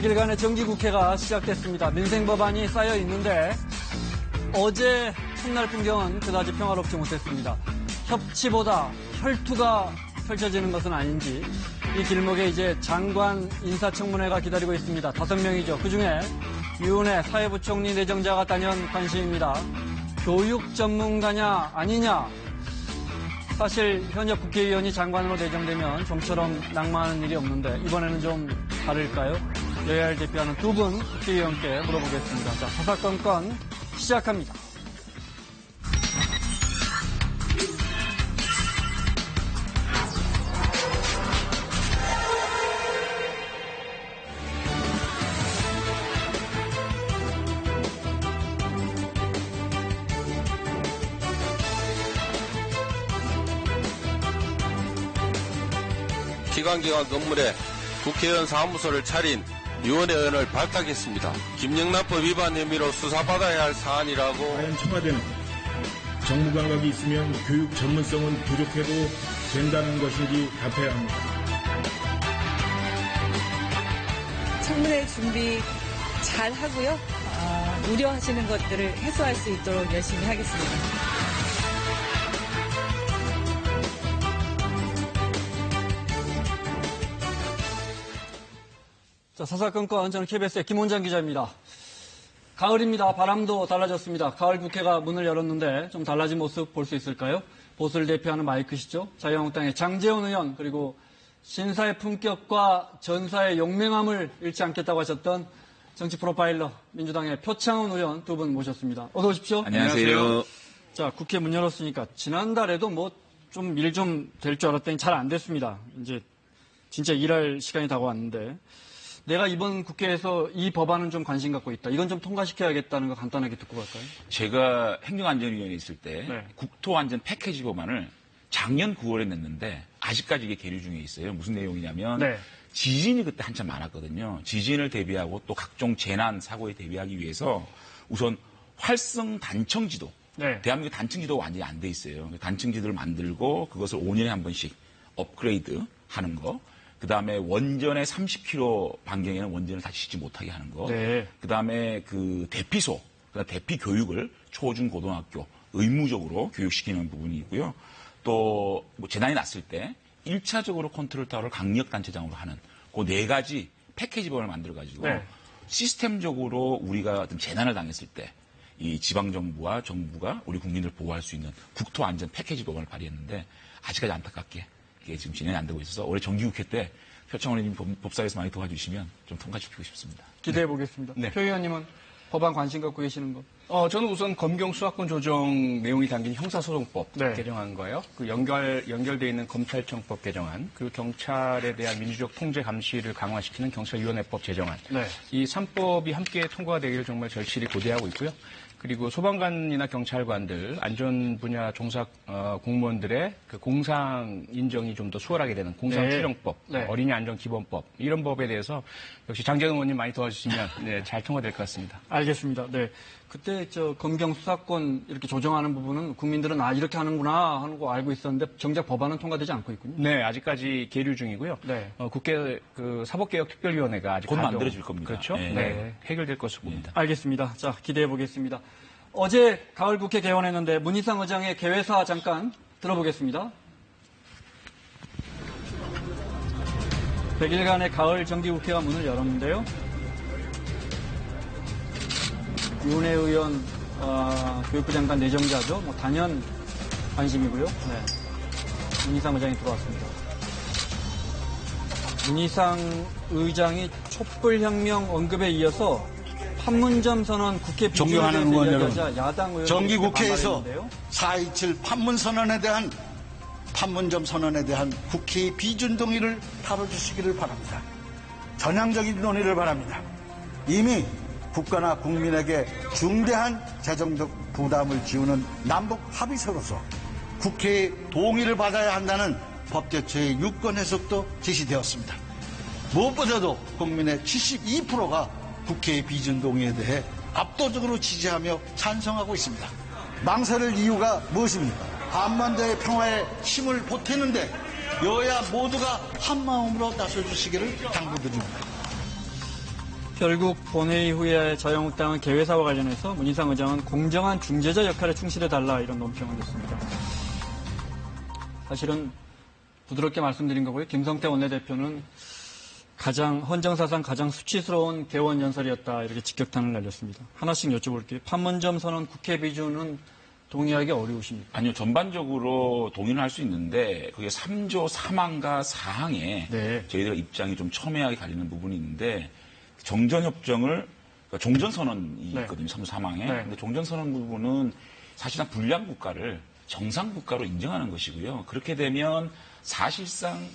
100일간의 정기국회가 시작됐습니다. 민생법안이 쌓여 있는데 어제 첫날 풍경은 그다지 평화롭지 못했습니다. 협치보다 혈투가 펼쳐지는 것은 아닌지 이 길목에 이제 장관 인사청문회가 기다리고 있습니다. 5명이죠. 그중에 유은혜 사회부총리 내정자가 단연 관심입니다. 교육 전문가냐 아니냐. 사실 현역 국회의원이 장관으로 내정되면 좀처럼 낭만하는 일이 없는데 이번에는 좀 다를까요? 여야를 대표하는 두 분 국회의원께 물어보겠습니다. 자, 사사건건 시작합니다. 기관기관 건물에 국회의원 사무소를 차린 유은혜 의원을 발탁했습니다. 김영란법 위반 혐의로 수사받아야 할 사안이라고. 과연 청와대는 정무 감각이 있으면 교육 전문성은 부족해도 된다는 것인지 답해야 합니다. 청문회 준비 잘 하고요. 우려하시는 것들을 해소할 수 있도록 열심히 하겠습니다. 자, 사사건건 저는 KBS의 김원장 기자입니다. 가을입니다. 바람도 달라졌습니다. 가을 국회가 문을 열었는데 좀 달라진 모습 볼 수 있을까요? 보수를 대표하는 마이크시죠. 자유한국당의 장제원 의원 그리고 신사의 품격과 전사의 용맹함을 잃지 않겠다고 하셨던 정치 프로파일러 민주당의 표창원 의원 두 분 모셨습니다. 어서 오십시오. 안녕하세요. 자, 국회 문 열었으니까 지난달에도 뭐 좀 일 좀 될 줄 알았더니 잘 안 됐습니다. 이제 진짜 일할 시간이 다가왔는데 내가 이번 국회에서 이 법안은 좀 관심 갖고 있다. 이건 좀 통과시켜야겠다는 거 간단하게 듣고 갈까요? 제가 행정안전위원회에 있을 때 네. 국토안전 패키지 법안을 작년 9월에 냈는데 아직까지 이게 계류 중에 있어요. 무슨 내용이냐면 네. 지진이 그때 한참 많았거든요. 지진을 대비하고 또 각종 재난 사고에 대비하기 위해서 우선 활성 단청지도. 네. 대한민국 단층지도가 완전히 안 돼 있어요. 단층지도를 만들고 그것을 5년에 한 번씩 업그레이드 하는 거. 그 다음에 원전의 30km 반경에는 원전을 다시 짓지 못하게 하는 거. 네. 그 다음에 그 대피소, 대피 교육을 초, 중, 고등학교 의무적으로 교육시키는 부분이 있고요. 또 뭐 재난이 났을 때 1차적으로 컨트롤 타워를 강력단체장으로 하는 그 4가지 패키지법을 만들어가지고 네. 시스템적으로 우리가 어떤 재난을 당했을 때 이 지방정부와 정부가 우리 국민들을 보호할 수 있는 국토안전 패키지법을 발의했는데 아직까지 안타깝게 이게 지금 진행이 안 되고 있어서 올해 정기국회 때 표창원 의원님 법사위에서 많이 도와주시면 좀 통과시키고 싶습니다. 기대해 보겠습니다. 네. 표 의원님은 법안 관심 갖고 계시는 거? 저는 우선 검경 수사권 조정 내용이 담긴 형사소송법 네. 개정한 거예요. 그 연결돼 있는 검찰청법 개정안, 그리고 경찰에 대한 민주적 통제 감시를 강화시키는 경찰위원회법 제정안. 네. 이 3법이 함께 통과가 되기를 정말 절실히 고대하고 있고요. 그리고 소방관이나 경찰관들, 안전 분야 종사 공무원들의 그 공상 인정이 좀 더 수월하게 되는 공상출영법, 네. 어린이 안전 기본법 이런 법에 대해서 역시 장재원 의원님 많이 도와주시면 네, 잘 통과될 것 같습니다. 알겠습니다. 네. 그때 검경 수사권 이렇게 조정하는 부분은 국민들은 이렇게 하는구나 하는 거 알고 있었는데 정작 법안은 통과되지 않고 있군요. 네, 아직까지 계류 중이고요. 네. 국회 그 사법개혁특별위원회가 아직 곧 만들어질 겁니다. 그렇죠. 네. 네, 해결될 것으로 봅니다. 알겠습니다. 자, 기대해 보겠습니다. 어제 가을 국회 개원했는데 문희상 의장의 개회사 잠깐 들어보겠습니다. 100일간의 가을 정기국회가 문을 열었는데요. 유은혜 의원 교육부 장관 내정자죠. 뭐 단연 관심이고요. 네. 문희상 의장이 들어왔습니다. 문희상 의장이 촛불혁명 언급에 이어서 판문점 선언 국회 존경하는 의원 여러분, 야당 의원 정기국회에서 4.27 판문점 선언에 대한 국회의 비준 동의를 다뤄주시기를 바랍니다. 전향적인 논의를 바랍니다. 이미 국가나 국민에게 중대한 재정적 부담을 지우는 남북 합의서로서 국회의 동의를 받아야 한다는 법제처의 유권 해석도 제시되었습니다. 무엇보다도 국민의 72%가 국회의 비준 동의에 대해 압도적으로 지지하며 찬성하고 있습니다. 망설일 이유가 무엇입니까? 한반도의 평화에 힘을 보태는데 여야 모두가 한마음으로 나서주시기를 당부드립니다. 결국 본회의 후에 자유한국당은 개회사와 관련해서 문희상 의장은 공정한 중재자 역할에 충실해달라 이런 논평을 냈습니다. 사실은 부드럽게 말씀드린 거고요. 김성태 원내대표는 헌정사상 가장 수치스러운 개원 연설이었다 이렇게 직격탄을 날렸습니다. 하나씩 여쭤볼게요. 판문점 선언 국회 비준은 동의하기 어려우십니까? 아니요, 전반적으로 동의는 할 수 있는데 그게 3조 3항과 4항에 네. 저희들 입장이 좀 첨예하게 갈리는 부분이 있는데 종전선언이 네. 있거든요, 3조 3항에. 네. 근데 종전선언 부분은 사실상 불량 국가를 정상 국가로 인정하는 것이고요. 그렇게 되면 사실상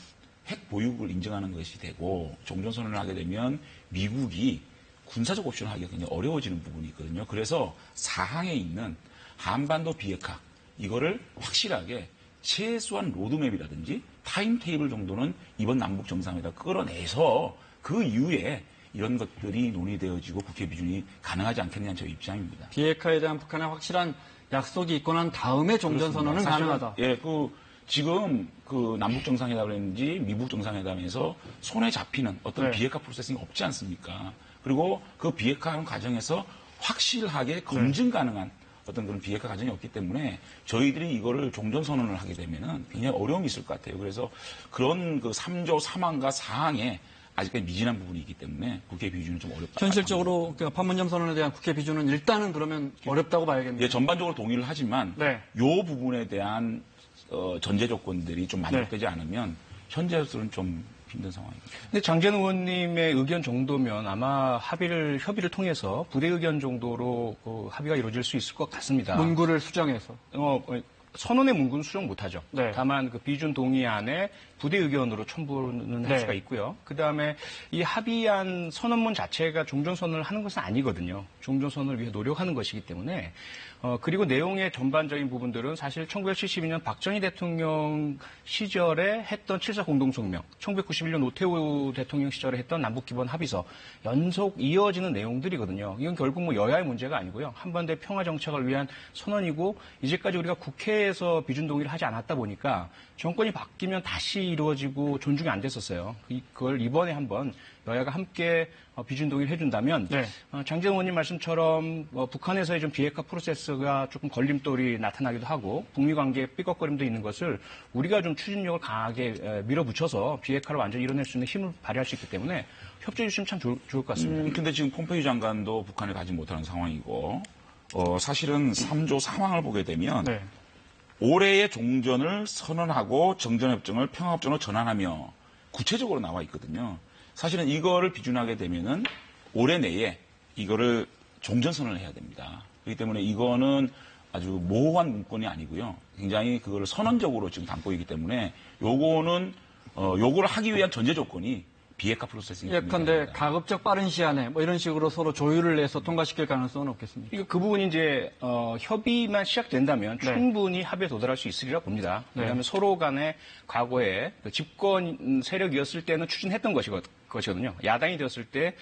핵 보유국을 인정하는 것이 되고 종전선언을 하게 되면 미국이 군사적 옵션을 하기가 굉장히 어려워지는 부분이 있거든요. 그래서 4항에 있는 한반도 비핵화 이거를 확실하게 최소한 로드맵이라든지 타임테이블 정도는 이번 남북 정상회담 끌어내서 그 이후에 이런 것들이 논의되어지고 국회 비준이 가능하지 않겠느냐는 저희 입장입니다. 비핵화에 대한 북한의 확실한 약속이 있고 난 다음에 종전선언은 사실은, 가능하다. 예, 지금 남북 정상회담이라든지 미국 정상회담에서 손에 잡히는 어떤 네. 비핵화 프로세싱이 없지 않습니까? 그리고 그 비핵화하는 과정에서 확실하게 검증 가능한 어떤 그런 비핵화 과정이 없기 때문에 저희들이 이거를 종전선언을 하게 되면은 굉장히 어려움이 있을 것 같아요. 그래서 그런 3조 3항과 4항에 아직까지 미진한 부분이 있기 때문에 국회 비준은 좀 어렵다. 현실적으로 판문점 선언에 대한 국회 비준은 일단은 그러면 어렵다고 봐야겠네요. 예, 전반적으로 동의를 하지만 네. 요 부분에 대한 전제 조건들이 좀 만족되지 않으면 현재로서는 좀 힘든 상황입니다. 근데 장재현 의원님의 의견 정도면 아마 협의를 통해서 부대 의견 정도로 합의가 이루어질 수 있을 것 같습니다. 문구를 수정해서. 선언의 문구는 수정 못하죠. 네. 다만 그 비준 동의안에 부대 의견으로 첨부는 할 네. 수가 있고요. 그다음에 이 합의안 선언문 자체가 종전선언을 하는 것은 아니거든요. 종전선언을 위해 노력하는 것이기 때문에 그리고 내용의 전반적인 부분들은 사실 1972년 박정희 대통령 시절에 했던 7.4 공동성명, 1991년 노태우 대통령 시절에 했던 남북기본 합의서 연속 이어지는 내용들이거든요. 이건 결국 뭐 여야의 문제가 아니고요. 한반도의 평화 정착을 위한 선언이고 이제까지 우리가 국회에서 비준 동의를 하지 않았다 보니까 정권이 바뀌면 다시 이루어지고 존중이 안 됐었어요. 그걸 이번에 한번 여야가 함께 비준 동의를 해준다면 네. 장재현 의원님 말씀처럼 북한에서의 좀 비핵화 프로세스가 조금 걸림돌이 나타나기도 하고 북미 관계에 삐걱거림도 있는 것을 우리가 좀 추진력을 강하게 밀어붙여서 비핵화를 완전히 이뤄낼 수 있는 힘을 발휘할 수 있기 때문에 협조해 주시면 참 좋을 것 같습니다. 근데 지금 폼페이오 장관도 북한에 가지 못하는 상황이고 사실은 3조 3항을 보게 되면 네. 올해의 종전을 선언하고 정전협정을 평화협정으로 전환하며 구체적으로 나와 있거든요. 사실은 이거를 비준하게 되면은 올해 내에 이거를 종전선언을 해야 됩니다. 그렇기 때문에 이거는 아주 모호한 문건이 아니고요. 굉장히 그거를 선언적으로 지금 담고 있기 때문에 요거는 요거를 하기 위한 전제 조건이 비핵화 프로세싱이 예컨대 가급적 빠른 시한에 뭐 이런 식으로 서로 조율을 내서 통과시킬 가능성은 없겠습니까? 그 부분이 이제 협의만 시작된다면 네. 충분히 합의에 도달할 수 있으리라 봅니다. 네. 왜냐하면 서로 간에 과거에 집권 세력이었을 때는 추진했던 것이거든요. 야당이 되었을 때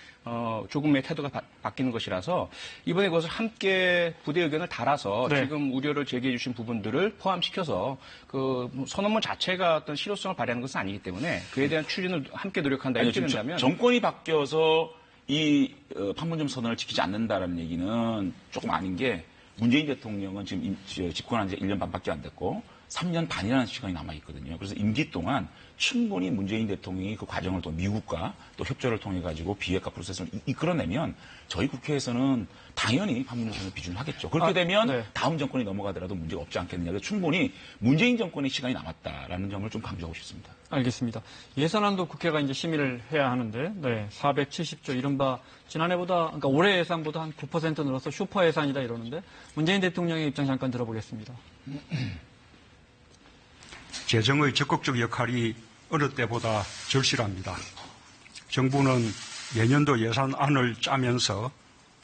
조금의 태도가 바뀌는 것이라서 이번에 그것을 함께 부대 의견을 달아서 네. 지금 우려를 제기해 주신 부분들을 포함시켜서 그 선언문 자체가 어떤 실효성을 발휘하는 것은 아니기 때문에 그에 대한 추진을 함께 노력한다 이렇게 된다면 정권이 바뀌어서 이 판문점 선언을 지키지 않는다라는 얘기는 조금 아닌 게 문재인 대통령은 지금 집권한 지 1년 반밖에 안 됐고 3년 반이라는 시간이 남아있거든요. 그래서 임기 동안 충분히 문재인 대통령이 그 과정을 또 미국과 또 협조를 통해 가지고 비핵화 프로세스를 이끌어내면 저희 국회에서는 당연히 판문점 선언을 비준하겠죠. 그렇게 되면 네. 다음 정권이 넘어가더라도 문제가 없지 않겠느냐. 그래서 충분히 문재인 정권의 시간이 남았다라는 점을 좀 강조하고 싶습니다. 알겠습니다. 예산안도 국회가 이제 심의를 해야 하는데, 네, 470조 이른바 지난해보다, 그러니까 올해 예산보다 한 9% 늘어서 슈퍼 예산이다 이러는데 문재인 대통령의 입장 잠깐 들어보겠습니다. 재정의 적극적 역할이 어느 때보다 절실합니다. 정부는 내년도 예산안을 짜면서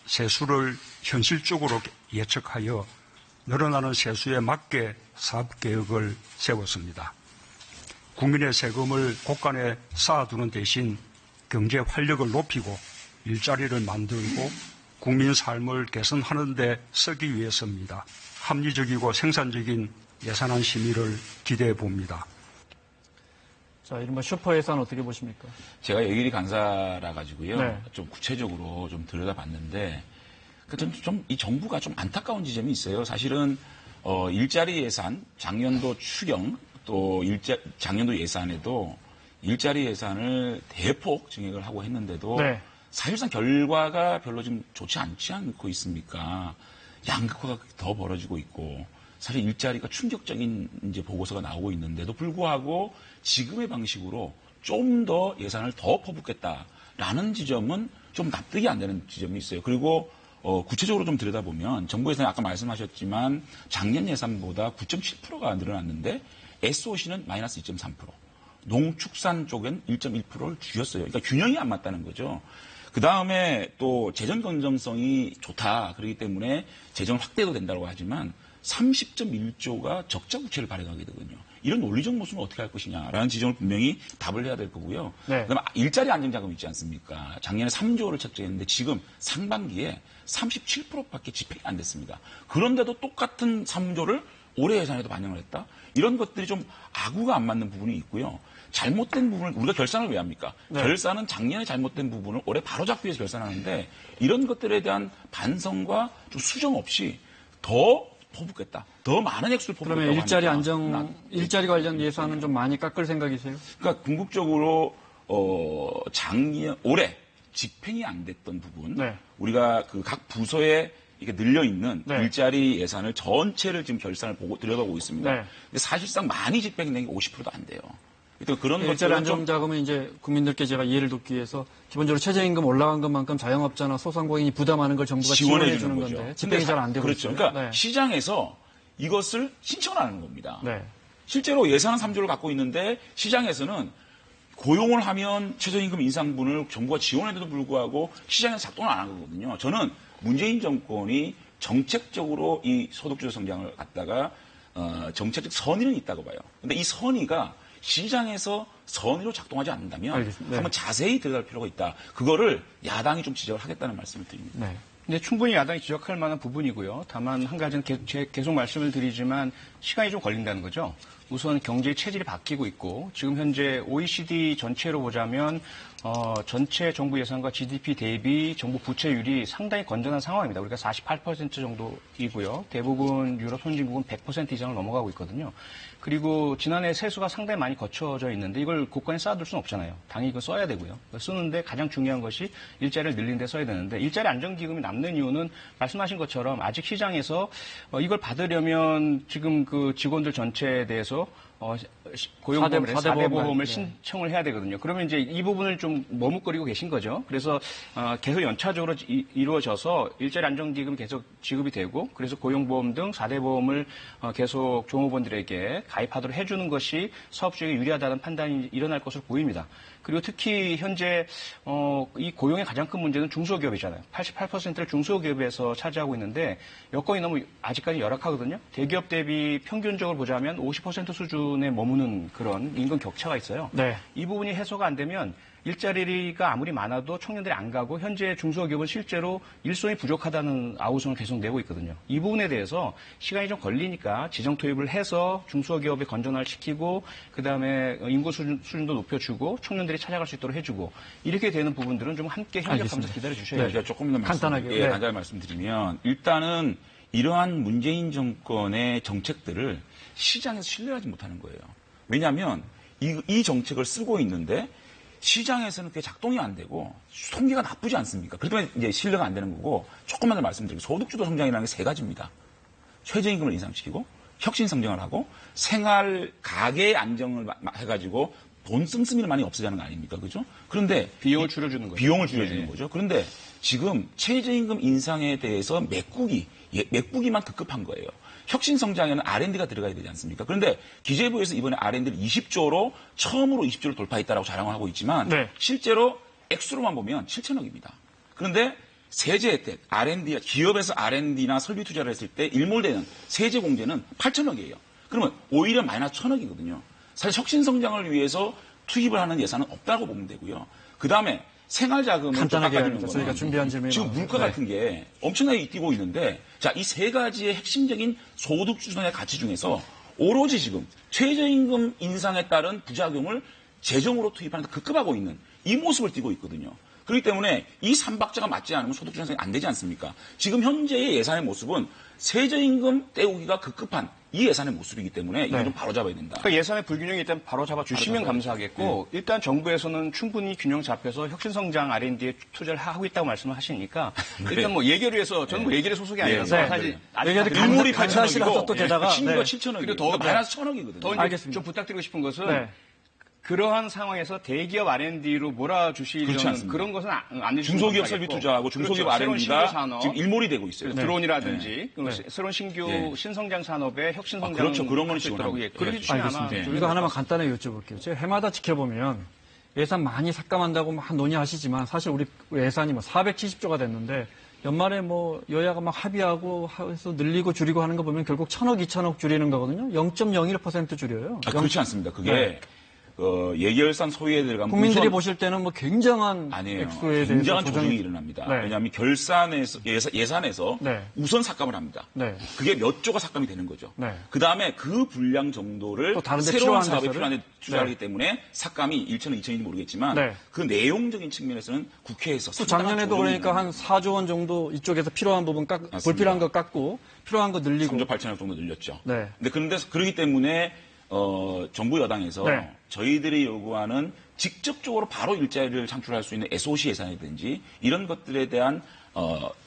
세수를 현실적으로 예측하여 늘어나는 세수에 맞게 사업계획을 세웠습니다. 국민의 세금을 곳간에 쌓아두는 대신 경제 활력을 높이고 일자리를 만들고 국민 삶을 개선하는 데 쓰기 위해서입니다. 합리적이고 생산적인 예산안 심의를 기대해 봅니다. 자, 이른바 슈퍼 예산 어떻게 보십니까? 제가 예결위 간사라 가지고요. 네. 좀 구체적으로 좀 들여다봤는데 좀 이 정부가 좀 안타까운 지점이 있어요. 사실은 일자리 예산, 작년도 추경 또 작년도 예산에도 일자리 예산을 대폭 증액을 하고 했는데도 네. 사실상 결과가 별로 좀 좋지 않지 않고 있습니까? 양극화가 더 벌어지고 있고 사실 일자리가 충격적인 이제 보고서가 나오고 있는데도 불구하고 지금의 방식으로 좀 더 예산을 더 퍼붓겠다라는 지점은 좀 납득이 안 되는 지점이 있어요. 그리고 구체적으로 좀 들여다보면 정부 예산이 아까 말씀하셨지만 작년 예산보다 9.7%가 늘어났는데 SOC는 마이너스 2.3%, 농축산 쪽은 1.1%를 줄였어요. 그러니까 균형이 안 맞다는 거죠. 그 다음에 또 재정 건전성이 좋다. 그렇기 때문에 재정 확대도 된다고 하지만 30.1조가 적자 부채를 발행하게 되거든요. 이런 논리적 모순을 어떻게 할 것이냐라는 지점을 분명히 답을 해야 될 거고요. 네. 그다음에 일자리 안정자금 있지 않습니까? 작년에 3조를 책정했는데 지금 상반기에 37%밖에 집행이 안 됐습니다. 그런데도 똑같은 3조를 올해 예산에도 반영을 했다? 이런 것들이 좀 아구가 안 맞는 부분이 있고요. 잘못된 부분을 우리가 결산을 왜 합니까? 네. 결산은 작년에 잘못된 부분을 올해 바로잡기 위해서 결산하는데 이런 것들에 대한 반성과 좀 수정 없이 더 퍼붓겠다. 더 많은 액수를 퍼붓겠다. 그러면 일자리 관련 예산은 좀 많이 깎을 생각이세요? 그러니까 궁극적으로 올해 집행이 안 됐던 부분, 네. 우리가 그 각 부서에 이게 늘려 있는 네. 일자리 예산을 전체를 지금 결산을 들여다보고 있습니다. 네. 근데 사실상 많이 집행된 게 50%도 안 돼요. 그러니까 그런 일자리 것들은 좀 안정자금은 이제 국민들께 제가 이해를 돕기 위해서 기본적으로 최저임금 올라간 것만큼 자영업자나 소상공인이 부담하는 걸 정부가 지원해 주는 거죠. 건데 집행이 잘 안 되고 그렇죠. 있어요. 그러니까 네. 시장에서 이것을 신청을 하는 겁니다. 네. 실제로 예산은 3조를 갖고 있는데 시장에서는 고용을 하면 최저임금 인상분을 정부가 지원해도 불구하고 시장에서 작동을 안 한 거거든요. 저는 문재인 정권이 정책적으로 이 소득주도 성장을 갖다가 정책적 선의는 있다고 봐요. 근데 이 선의가 시장에서 선의로 작동하지 않는다면 알겠습니다. 네. 한번 자세히 들여다볼 필요가 있다. 그거를 야당이 좀 지적을 하겠다는 말씀을 드립니다. 네. 근데 충분히 야당이 지적할 만한 부분이고요. 다만 한 가지는 계속 말씀을 드리지만 시간이 좀 걸린다는 거죠. 우선 경제의 체질이 바뀌고 있고 지금 현재 OECD 전체로 보자면 전체 정부 예산과 GDP 대비 정부 부채율이 상당히 건전한 상황입니다. 우리가 48% 정도이고요. 대부분 유럽 선진국은 100% 이상을 넘어가고 있거든요. 그리고 지난해 세수가 상당히 많이 거쳐져 있는데 이걸 국가에 쌓아둘 수는 없잖아요. 당연히 이거 써야 되고요. 쓰는데 가장 중요한 것이 일자리를 늘리는 데 써야 되는데 일자리 안정기금이 남는 이유는 말씀하신 것처럼 아직 시장에서 이걸 받으려면 지금 그 직원들 전체에 대해서 고용보험을 4대 보험을 신청을 해야 되거든요. 그러면 이제 이 부분을 좀 머뭇거리고 계신 거죠. 그래서 계속 연차적으로 이루어져서 일자리 안정기금이 계속 지급이 되고 그래서 고용보험 등 4대 보험을 계속 종업원들에게 가입하도록 해주는 것이 사업주에게 유리하다는 판단이 일어날 것으로 보입니다. 그리고 특히 현재 이 고용의 가장 큰 문제는 중소기업이잖아요. 88%를 중소기업에서 차지하고 있는데 여건이 너무 아직까지 열악하거든요. 대기업 대비 평균적으로 보자면 50% 수준에 머무는 그런 임금 격차가 있어요. 네. 이 부분이 해소가 안 되면 일자리가 아무리 많아도 청년들이 안 가고 현재 중소기업은 실제로 일손이 부족하다는 아우성을 계속 내고 있거든요. 이 부분에 대해서 시간이 좀 걸리니까 지정 투입을 해서 중소기업의 건전화를 시키고 그다음에 인구 수준도 높여주고 청년들이 찾아갈 수 있도록 해주고 이렇게 되는 부분들은 좀 함께 협력하면서 기다려주셔야 돼요. 제가 조금 더 간단하게 간단하게 말씀드리면 일단은 이러한 문재인 정권의 정책들을 시장에서 신뢰하지 못하는 거예요. 왜냐하면 이 정책을 쓰고 있는데 시장에서는 그게 작동이 안 되고 통계가 나쁘지 않습니까? 그렇다면 이제 신뢰가 안 되는 거고 조금만 더 말씀드리고 소득주도 성장이라는 게 세 가지입니다. 최저임금을 인상시키고 혁신 성장을 하고 생활 가계 안정을 해가지고 돈 씀씀이를 많이 없애자는 거 아닙니까? 그죠? 그런데 비용을 줄여주는 거죠. 비용을 줄여주는 거죠. 그런데 지금 최저임금 인상에 대해서 메꾸기만 급급한 거예요. 혁신성장에는 R&D가 들어가야 되지 않습니까? 그런데 기재부에서 이번에 R&D를 20조로 처음으로 20조를 돌파했다라고 자랑을 하고 있지만 네. 실제로 액수로만 보면 7천억입니다. 그런데 세제 혜택, R&D, 기업에서 R&D나 설비 투자를 했을 때 일몰되는 세제 공제는 8천억이에요. 그러면 오히려 마이너스 1,000억이거든요. 사실 혁신성장을 위해서 투입을 하는 예산은 없다고 보면 되고요. 그 다음에 생활자금은 간단하게 깎아주는 거는 저희가 준비한 질문이 지금 물가 같은 게 엄청나게 뛰고 있는데 자, 이 세 가지의 핵심적인 소득 주선의 가치 중에서 오로지 지금 최저임금 인상에 따른 부작용을 재정으로 투입하는 데 급급하고 있는 이 모습을 띠고 있거든요. 그렇기 때문에 이 3박자가 맞지 않으면 소득 형성이 안 되지 않습니까? 지금 현재의 예산의 모습은 세저임금 떼우기가 급급한 이 예산의 모습이기 때문에 이걸 좀 바로잡아야 된다. 그러니까 예산의 불균형이 일단 바로 잡아주시면 감사하겠고 일단 정부에서는 충분히 균형 잡혀서 혁신성장 R&D에 투자를 하고 있다고 말씀을 하시니까 일단 뭐 예결위에서 저는 뭐 예결위 소속이 아니라서 사실 예결위 일몰이 간사시라서 또 게다가 혁신과 7천억이고 그리고 더 마이너스 1,000억이거든요. 더 이제 좀 부탁드리고 싶은 것은 그러한 상황에서 대기업 R&D로 몰아주시려는 그런 것은 안 해주시면 중소기업 설비 투자하고 중소기업 R&D가 지금 일몰이 되고 있어요. 드론이라든지 새로운 신규 신성장 산업의 혁신성장 그렇죠. 그런 거는 지원하고 그렇게 주시면 아마 이거 하나만 간단하게 여쭤볼게요. 제가 해마다 지켜보면 예산 많이 삭감한다고 막 논의하시지만 사실 우리 예산이 뭐 470조가 됐는데 연말에 뭐 여야가 막 합의하고 해서 늘리고 줄이고 하는 거 보면 결국 1,000억, 2,000억 줄이는 거거든요. 0.01% 줄여요. 그렇지 않습니다. 그게 예결산 소위에 들어가면 국민들이 보실 때는 뭐 굉장한 액수에 대해서 굉장한 조정이 일어납니다. 왜냐하면 결산에서 예산에서 우선 삭감을 합니다. 그게 몇 조가 삭감이 되는 거죠. 그 다음에 그 분량 정도를 또 다른 데 새로운 사업에 필요한 데 투자하기 때문에 삭감이 1천은 2천인지 모르겠지만 그 내용적인 측면에서는 국회에서 또 작년에도 그러니까 한 4조 원 정도 이쪽에서 필요한 부분 불필요한 거 깎고 필요한 거 늘리고 3조 8천억 정도 늘렸죠. 그런데 그러기 때문에 정부 여당에서 저희들이 요구하는 직접적으로 바로 일자리를 창출할 수 있는 SOC 예산이든지 이런 것들에 대한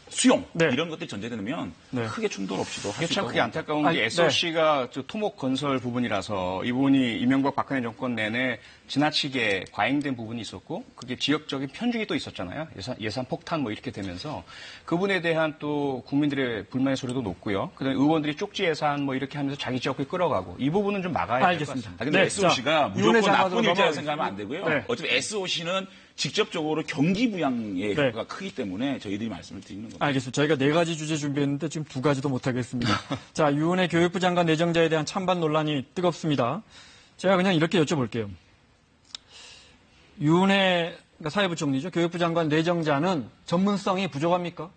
수용 이런 것들이 전제되면 크게 충돌 없이도 할 수 참 있다고. 그게 안타까운 게 SOC가 토목 건설 부분이라서 이 부분이 이명박 박근혜 정권 내내 지나치게 과잉된 부분이 있었고 그게 지역적인 편중이 또 있었잖아요. 예산 폭탄 뭐 이렇게 되면서 그분에 대한 또 국민들의 불만의 소리도 높고요. 그다음에 의원들이 쪽지 예산 뭐 이렇게 하면서 자기 지역을 끌어가고 이 부분은 좀 막아야 될 것 같습니다. 근데 SOC가 무조건 나쁜 일자리를 생각하면 안 되고요. 네. 어차피 SOC는 직접적으로 경기 부양의 효과가 크기 때문에 저희들이 말씀을 드리는 겁니다. 알겠습니다. 저희가 4가지 주제 준비했는데 지금 2가지도 못하겠습니다. 자, 유은혜 교육부 장관 내정자에 대한 찬반 논란이 뜨겁습니다. 제가 그냥 이렇게 여쭤볼게요. 유은혜 사회부 총리죠. 교육부 장관 내정자는 전문성이 부족합니까?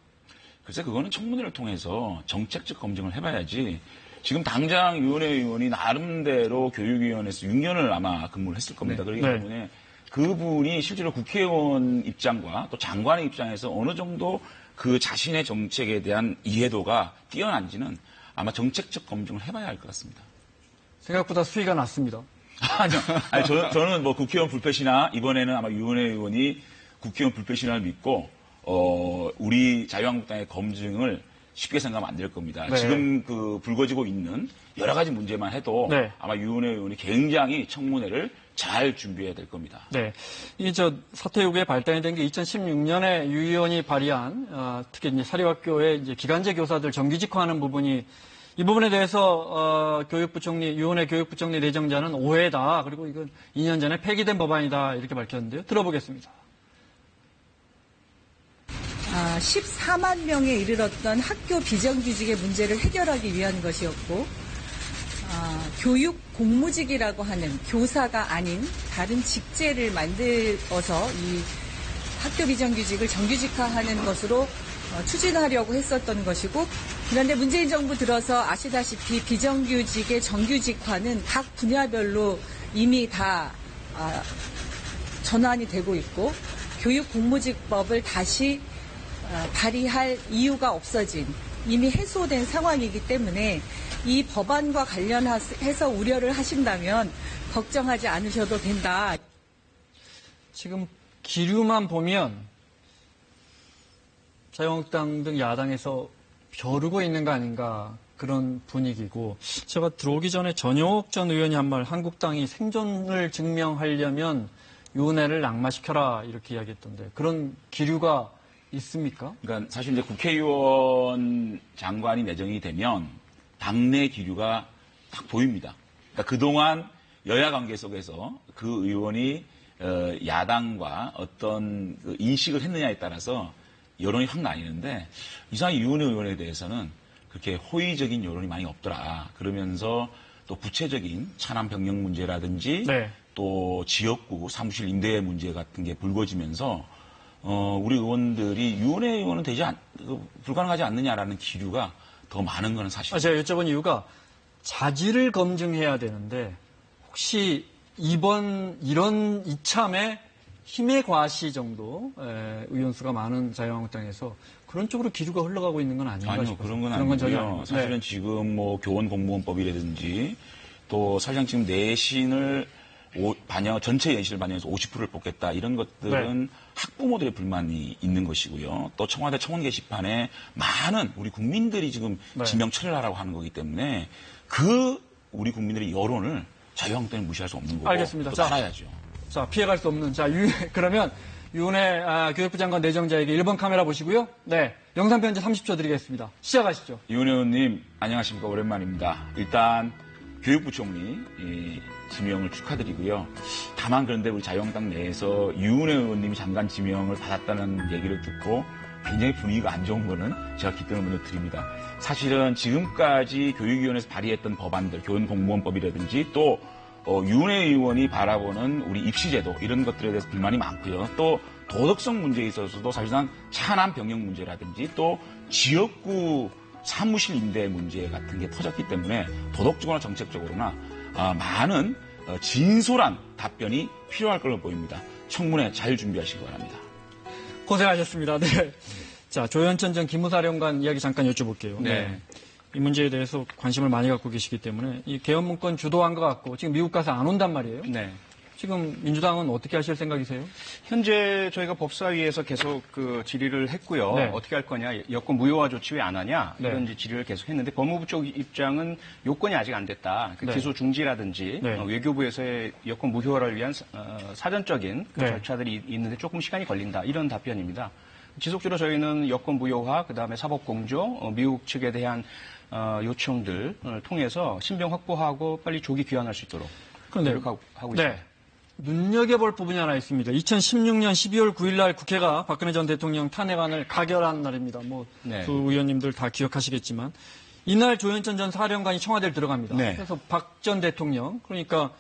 글쎄 그거는 청문회를 통해서 정책적 검증을 해봐야지. 지금 당장 유은혜 의원이 나름대로 교육위원회에서 6년을 아마 근무를 했을 겁니다. 그렇기 때문에 그분이 실제로 국회의원 입장과 또 장관의 입장에서 어느 정도 그 자신의 정책에 대한 이해도가 뛰어난지는 아마 정책적 검증을 해봐야 할 것 같습니다. 생각보다 수위가 낮습니다. 아니요. 아니, 저는 뭐 국회의원 불패시나 이번에는 아마 유은혜 의원이 국회의원 불패시나를 믿고 우리 자유한국당의 검증을 쉽게 생각하면 안 될 겁니다. 지금 그 불거지고 있는 여러 가지 문제만 해도 아마 유은혜 의원이 굉장히 청문회를 잘 준비해야 될 겁니다. 네. 이 사퇴 요구에 발단이 된 게 2016년에 유 의원이 발의한 특히 이제 사립학교의 이제 기간제 교사들 정규직화하는 부분이 이 부분에 대해서 교육부 총리 유은혜 교육부 총리 내정자는 오해다. 그리고 이건 2년 전에 폐기된 법안이다. 이렇게 밝혔는데요. 들어보겠습니다. 14만 명에 이르렀던 학교 비정규직의 문제를 해결하기 위한 것이었고 교육 공무직이라고 하는 교사가 아닌 다른 직제를 만들어서 이 학교 비정규직을 정규직화하는 것으로 추진하려고 했었던 것이고 그런데 문재인 정부 들어서 아시다시피 비정규직의 정규직화는 각 분야별로 이미 다 전환이 되고 있고 교육 공무직법을 다시 발의할 이유가 없어진 이미 해소된 상황이기 때문에 이 법안과 관련해서 우려를 하신다면 걱정하지 않으셔도 된다. 지금 기류만 보면 자유한국당 등 야당에서 벼르고 있는 거 아닌가 그런 분위기고 제가 들어오기 전에 전용욱 전 의원이 한 말 한국당이 생존을 증명하려면 유은혜를 낙마시켜라 이렇게 이야기했던데 그런 기류가 있습니까? 그러니까 사실 이제 국회의원 장관이 내정이 되면 당내 기류가 딱 보입니다. 그러니까 그동안 여야 관계 속에서 그 의원이 야당과 어떤 그 인식을 했느냐에 따라서 여론이 확 나뉘는데 이상하게 유은혜 의원에 대해서는 그렇게 호의적인 여론이 많이 없더라. 그러면서 또 구체적인 차남 병력 문제라든지 또 지역구 사무실 임대 문제 같은 게 불거지면서 우리 의원들이 유은혜 의원은 불가능하지 않느냐라는 기류가 더 많은 건 사실입니다. 제가 여쭤본 이유가 자질을 검증해야 되는데 혹시 이참에 힘의 과시 정도 의원수가 많은 자유한국당에서 그런 쪽으로 기류가 흘러가고 있는 건 아닌가 아니요, 싶어서. 그런 건 그런 건 전혀 아니고요. 아니고. 사실은 지금 뭐 교원 공무원법이라든지 또 사실상 지금 내신을 전체 내신을 반영해서 50%를 뽑겠다 이런 것들은 학부모들의 불만이 있는 것이고요. 또 청와대 청원 게시판에 많은 우리 국민들이 지금 지명 처리하라고 하는 거기 때문에 그 우리 국민들의 여론을 자유한국당이 무시할 수 없는 거고. 알겠습니다. 또 자, 따라야죠. 자, 피해갈 수 없는. 자, 그러면 윤해 교육부 장관 내정자에게 1번 카메라 보시고요. 네. 영상 편지 30초 드리겠습니다. 시작하시죠. 윤 의원님, 안녕하십니까. 오랜만입니다. 일단 교육부 총리 지명을 축하드리고요. 다만 그런데 우리 자유한국당 내에서 윤 의원님이 장관 지명을 받았다는 얘기를 듣고 굉장히 분위기가 안 좋은 거는 제가 기등을 먼저 드립니다. 사실은 지금까지 교육위원회에서 발의했던 법안들, 교원공무원법이라든지 또 윤해 의원이 바라보는 우리 입시제도 이런 것들에 대해서 불만이 많고요. 또 도덕성 문제에 있어서도 사실상 차남 병역 문제라든지 또 지역구 사무실 임대 문제 같은 게 터졌기 때문에 도덕적으로나 정책적으로나 많은 진솔한 답변이 필요할 걸로 보입니다. 청문회 잘 준비하시기 바랍니다. 고생하셨습니다. 네. 자, 조현천 전 기무사령관 이야기 잠깐 여쭤볼게요. 네. 이 문제에 대해서 관심을 많이 갖고 계시기 때문에 이 개헌 문건 주도한 것 같고 지금 미국 가서 안 온단 말이에요. 네. 지금 민주당은 어떻게 하실 생각이세요? 현재 저희가 법사위에서 계속 그 질의를 했고요. 네. 어떻게 할 거냐, 여권 무효화 조치 왜 안 하냐 네. 이런 이제 질의를 계속 했는데 법무부 쪽 입장은 요건이 아직 안 됐다. 그 네. 기소 중지라든지 네. 외교부에서의 여권 무효화를 위한 사전적인 그 네. 절차들이 있는데 조금 시간이 걸린다. 이런 답변입니다. 지속적으로 저희는 여권 무효화, 그다음에 사법공조, 미국 측에 대한 요청들을 통해서 신병 확보하고 빨리 조기 귀환할 수 있도록 노력하고 있습니다. 네. 눈여겨볼 부분이 하나 있습니다. 2016년 12월 9일 날 국회가 박근혜 전 대통령 탄핵안을 가결한 날입니다. 네. 두 의원님들 다 기억하시겠지만 이날 조현천 전 사령관이 청와대를 들어갑니다. 네. 그래서 박 전 대통령, 그러니까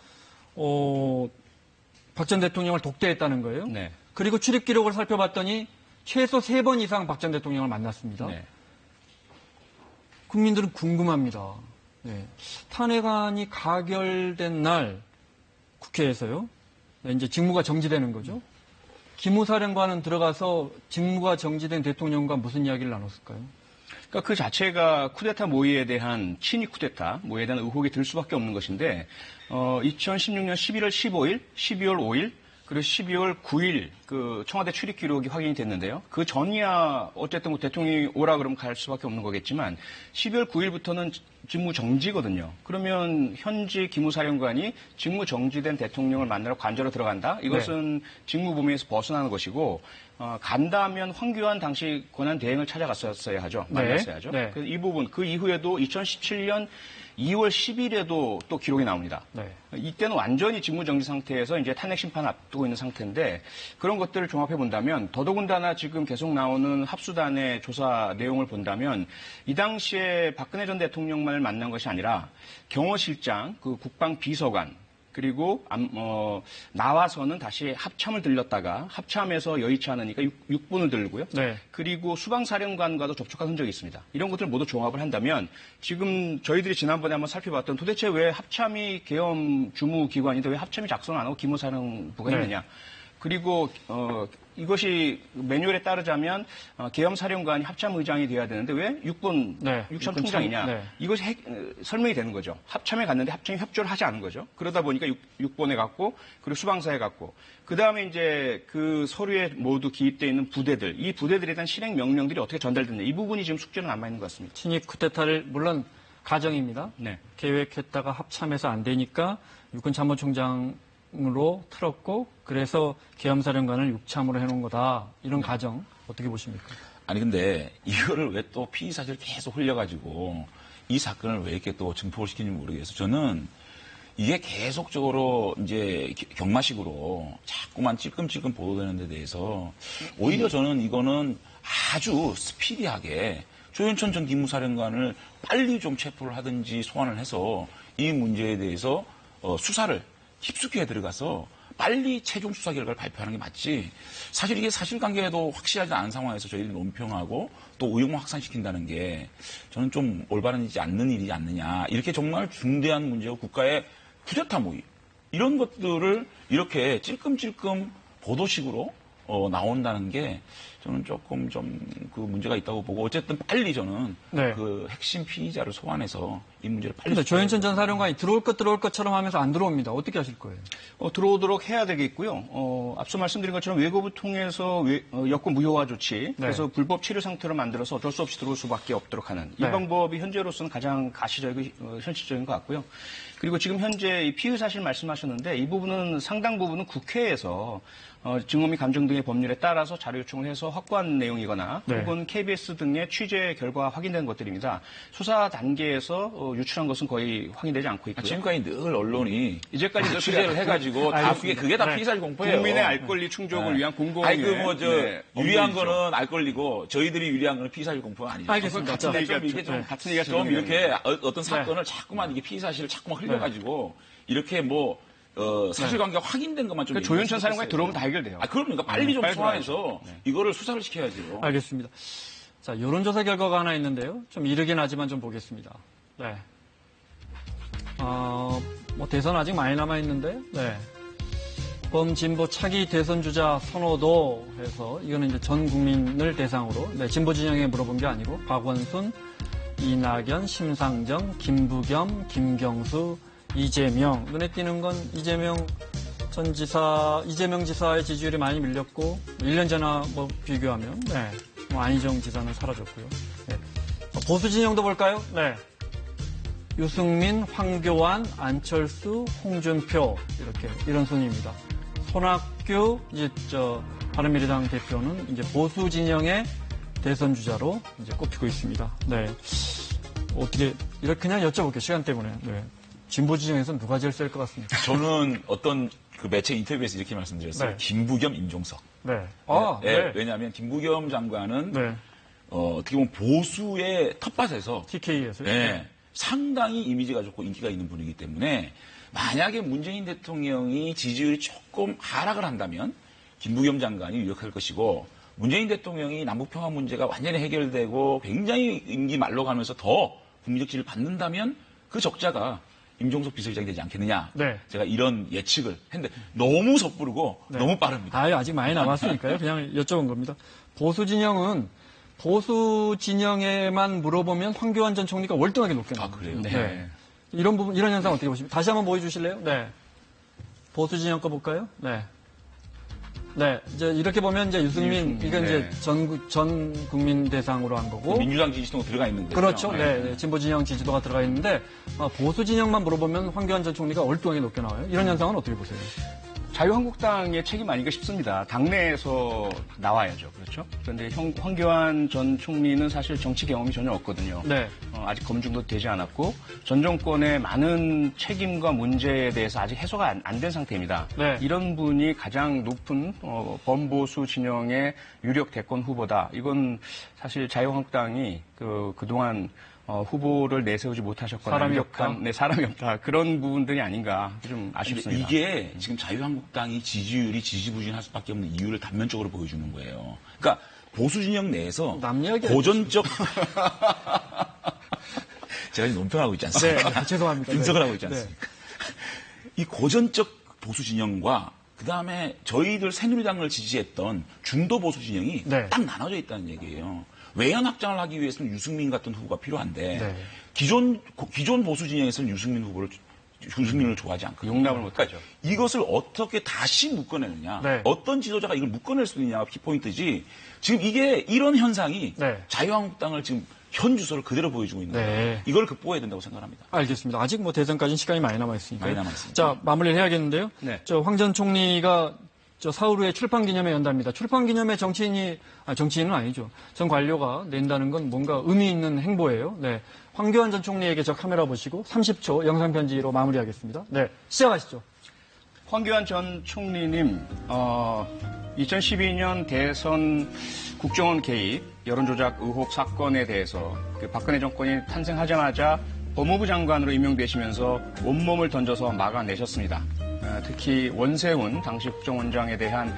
박 전 대통령을 독대했다는 거예요. 네. 그리고 출입 기록을 살펴봤더니 최소 3번 이상 박 전 대통령을 만났습니다. 네. 국민들은 궁금합니다. 네. 탄핵안이 가결된 날 국회에서요. 네, 이제 직무가 정지되는 거죠. 기무사령관은 들어가서 직무가 정지된 대통령과 무슨 이야기를 나눴을까요? 그러니까 그 자체가 쿠데타 모의에 대한 친위 쿠데타 모의에 대한 의혹이 들 수밖에 없는 것인데 2016년 11월 15일, 12월 5일 그리고 12월 9일 그 청와대 출입 기록이 확인이 됐는데요. 그 전이야 어쨌든 뭐 대통령이 오라 그러면 갈 수밖에 없는 거겠지만 12월 9일부터는 직무 정지거든요. 그러면 현지 기무사령관이 직무 정지된 대통령을 만나러 관저로 들어간다? 이것은 직무 범위에서 벗어나는 것이고 간다면 황교안 당시 권한 대행을 찾아갔었어야 하죠. 만났어야죠. 네. 그래서 이 부분 그 이후에도 2017년 2월 10일에도 또 기록이 나옵니다. 네. 이때는 완전히 직무정지 상태에서 이제 탄핵 심판을 앞두고 있는 상태인데 그런 것들을 종합해 본다면 더더군다나 지금 계속 나오는 합수단의 조사 내용을 본다면 이 당시에 박근혜 전 대통령만을 만난 것이 아니라 경호실장, 그 국방비서관 그리고 나와서는 다시 합참을 들렸다가 합참에서 여의치 않으니까 6분을 들고요. 네. 그리고 수방사령관과도 접촉한 흔적이 있습니다. 이런 것들을 모두 종합을 한다면 지금 저희들이 지난번에 한번 살펴봤던 도대체 왜 합참이 계엄 주무기관인데 왜 합참이 작성 안 하고 기무사령부가 네. 있느냐. 그리고 이것이 매뉴얼에 따르자면 계엄사령관이 합참의장이 돼야 되는데 왜 육참 총장이냐. 네. 이것이 설명이 되는 거죠. 합참에 갔는데 합참이 협조를 하지 않은 거죠. 그러다 보니까 6번에 갔고 그리고 수방사에 갔고 그다음에 이제 그 서류에 모두 기입되어 있는 부대들 이 부대들에 대한 실행 명령들이 어떻게 전달됐냐. 이 부분이 지금 숙제로 남아있는 것 같습니다. 친위 쿠데타를 물론 가정입니다. 네. 계획했다가 합참해서 안 되니까 육군 참모총장으로 틀었고 그래서 계엄사령관을 육참으로 해놓은 거다. 이런 가정 어떻게 보십니까? 아니 근데 이거를 왜 또 피의 사실을 계속 흘려가지고 이 사건을 왜 이렇게 또 증폭을 시키는지 모르겠어요. 저는 이게 계속적으로 이제 경마식으로 자꾸만 찔끔찔끔 보도되는 데 대해서 오히려 저는 이거는 아주 스피디하게 조현천 전 기무사령관을 빨리 좀 체포를 하든지 소환을 해서 이 문제에 대해서 수사를 깊숙이 들어가서 빨리 최종 수사 결과를 발표하는 게 맞지. 사실 이게 사실관계도 확실하지 않은 상황에서 저희들이 논평하고 또 의혹만 확산시킨다는 게 저는 좀 올바르지 않는 일이지 않느냐. 이렇게 정말 중대한 문제고 국가의 쿠데타 모의. 이런 것들을 이렇게 찔끔찔끔 보도식으로 나온다는 게 저는 조금 좀 그 문제가 있다고 보고 어쨌든 빨리 저는 네. 그 핵심 피의자를 소환해서 이 문제를 빨리. 근데 조현천 전 사령관이 들어올 것처럼 하면서 안 들어옵니다. 어떻게 하실 거예요? 들어오도록 해야 되겠고요. 앞서 말씀드린 것처럼 외교부 통해서 여권 무효화 조치, 그래서 불법 체류 상태로 만들어서 어쩔 수 없이 들어올 수밖에 없도록 하는 이 네. 방법이 현재로서는 가장 가시적이고 현실적인 것 같고요. 그리고 지금 현재 이 피의 사실 말씀하셨는데 이 부분은 상당 부분은 국회에서 증언 및 감정 등의 법률에 따라서 자료 요청을 해서 확보한 내용이거나 네. 혹은 KBS 등의 취재 결과 확인된 것들입니다. 수사 단계에서 유출한 것은 거의 확인되지 않고 있고요. 지금까지 늘 언론이 이제까지 늘 취재를 해가지고 다 그게 다 피의사실 공포예요. 국민의 알 권리 충족을 위한 공공의 유리한 거는 알 권리고 저희들이 유리한 거는 피의사실 공포가 아니죠. 알겠습니다. 같은 자, 얘기가 이게 좀 같은 얘기가 좀 이렇게 어떤 사건을 자꾸만 이게 피의사실을 자꾸만 네. 흘려가지고 이렇게 사실관계가 확인된 것만 좀. 조현천 사령관이 들어오면 다 해결돼요. 그러니까 빨리 좀 빨리 소환해서 이거를 수사를 시켜야죠. 알겠습니다. 자, 여론조사 결과가 하나 있는데요. 좀 이르긴 하지만 좀 보겠습니다. 네. 대선 아직 많이 남아있는데, 네. 범진보 차기 대선 주자 선호도 해서, 이거는 이제 전 국민을 대상으로, 네, 진보 진영에 물어본 게 아니고, 박원순, 이낙연, 심상정, 김부겸, 김경수, 이재명. 눈에 띄는 건 이재명 지사의 지지율이 많이 밀렸고, 1년 전과 비교하면, 네. 안희정 지사는 사라졌고요. 네. 보수 진영도 볼까요? 네. 유승민, 황교안, 안철수, 홍준표 이런 순위입니다. 손학규 바른미래당 대표는 이제 보수 진영의 대선 주자로 이제 꼽히고 있습니다. 네. 어떻게 이렇게 그냥 여쭤볼게요. 시간 때문에. 네. 진보 진영에서는 누가 제일 셀 것 같습니까? 저는 어떤 그 매체 인터뷰에서 이렇게 말씀드렸어요. 네. 김부겸, 임종석. 네. 네. 왜냐하면 김부겸 장관은 네. 어떻게 보면 보수의 텃밭에서 TK에서요? 네. 상당히 이미지가 좋고 인기가 있는 분이기 때문에 만약에 문재인 대통령이 지지율이 조금 하락을 한다면 김부겸 장관이 유력할 것이고 문재인 대통령이 남북평화 문제가 완전히 해결되고 굉장히 임기 말로 가면서 더 국민적 지지를 받는다면 그 적자가 임종석 비서실장이 되지 않겠느냐. 네. 제가 이런 예측을 했는데 너무 섣부르고 네. 너무 빠릅니다. 아직 많이 남았으니까요. 그냥 여쭤본 겁니다. 보수 진영에만 물어보면 황교안 전 총리가 월등하게 높게 나옵니다. 그래요? 네. 이런 현상 어떻게 보십니까? 다시 한번 보여주실래요? 네. 보수 진영 거 볼까요? 네. 네. 이제 이렇게 보면 이제 유승민, 이건 이제 전 국민 대상으로 한 거고. 민주당 지지도가 들어가 있는 거죠. 그렇죠. 네. 진보 진영 지지도가 들어가 있는데, 보수 진영만 물어보면 황교안 전 총리가 월등하게 높게 나와요. 이런 현상은 어떻게 보세요? 자유한국당의 책임 아닌가 싶습니다. 당내에서 나와야죠. 그렇죠? 그런데 황교안 전 총리는 사실 정치 경험이 전혀 없거든요. 네. 아직 검증도 되지 않았고 전 정권의 많은 책임과 문제에 대해서 아직 해소가 안 된 상태입니다. 네. 이런 분이 가장 높은 범보수 진영의 유력 대권 후보다. 이건 사실 자유한국당이 그동안 후보를 내세우지 못하셨거나 사람이 없다. 네, 사람이 없다. 그런 부분들이 아닌가 좀 아쉽습니다. 이게 지금 자유한국당이 지지율이 지지부진할 수밖에 없는 이유를 단면적으로 보여주는 거예요. 그러니까 보수 진영 내에서 고전적 제가 지금 논평하고 있지 않습니까? 네, 죄송합니다. 분석을 하고 있지 않습니까? 이 고전적 보수 진영과 그다음에 저희들 새누리당을 지지했던 중도 보수 진영이 딱 나눠져 있다는 얘기예요. 외연 확장을 하기 위해서는 유승민 같은 후보가 필요한데 기존 보수 진영에서는 유승민을 좋아하지 않거든요. 용납을 못하죠. 이것을 어떻게 다시 묶어내느냐, 어떤 지도자가 이걸 묶어낼 수 있느냐가 키포인트지. 지금 이런 현상이 자유한국당을 지금 현 주소를 그대로 보여주고 있는 거예요. 이걸 극복해야 된다고 생각합니다. 알겠습니다. 아직 대선까지는 시간이 많이 남아있으니까. 많이 남아있습니다. 자, 마무리를 해야겠는데요. 황 전 총리가 사흘 후에 출판 기념회 연답니다. 출판 기념회 정치인은 아니죠. 전 관료가 낸다는 건 뭔가 의미 있는 행보예요. 네. 황교안 전 총리에게 저 카메라 보시고 30초 영상 편지로 마무리하겠습니다. 네. 시작하시죠. 황교안 전 총리님, 2012년 대선 국정원 개입, 여론조작 의혹 사건에 대해서 박근혜 정권이 탄생하자마자 법무부 장관으로 임명되시면서 온몸을 던져서 막아내셨습니다. 특히 원세훈 당시 국정원장에 대한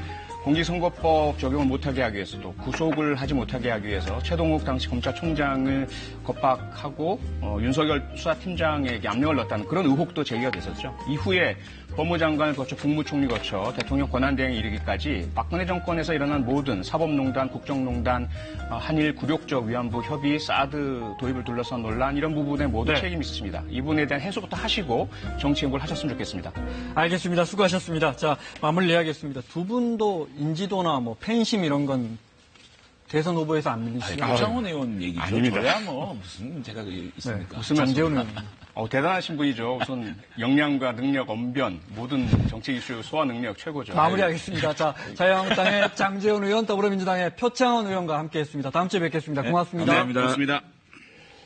공직선거법 적용을 못하게 하기 위해서 또 구속을 하지 못하게 하기 위해서 최동욱 당시 검찰총장을 겁박하고 윤석열 수사팀장에게 압력을 넣었다는 그런 의혹도 제기가 됐었죠. 이후에 법무장관을 거쳐 국무총리 거쳐 대통령 권한대행에 이르기까지 박근혜 정권에서 일어난 모든 사법농단, 국정농단, 한일 굴욕적 위안부 협의, 사드 도입을 둘러싼 논란 이런 부분에 모두 책임이 있습니다. 이 부분에 대한 해소부터 하시고 정치 공부를 하셨으면 좋겠습니다. 알겠습니다. 수고하셨습니다. 자, 마무리해야겠습니다. 두 분도 인지도나 뭐 팬심 이런 건 대선 후보에서 안 밀리시죠? 박장원 의원 얘기죠. 아닙니다. 저야 뭐 무슨 문제가 있습니까? 무슨 장재훈 의원. 대단하신 분이죠. 우선 역량과 능력, 언변, 모든 정치 이슈 소화 능력 최고죠. 마무리하겠습니다. 자, 자유한국당의 장재훈 의원, 더불어민주당의 표창원 의원과 함께했습니다. 다음 주에 뵙겠습니다. 고맙습니다. 감사합니다. 고맙습니다.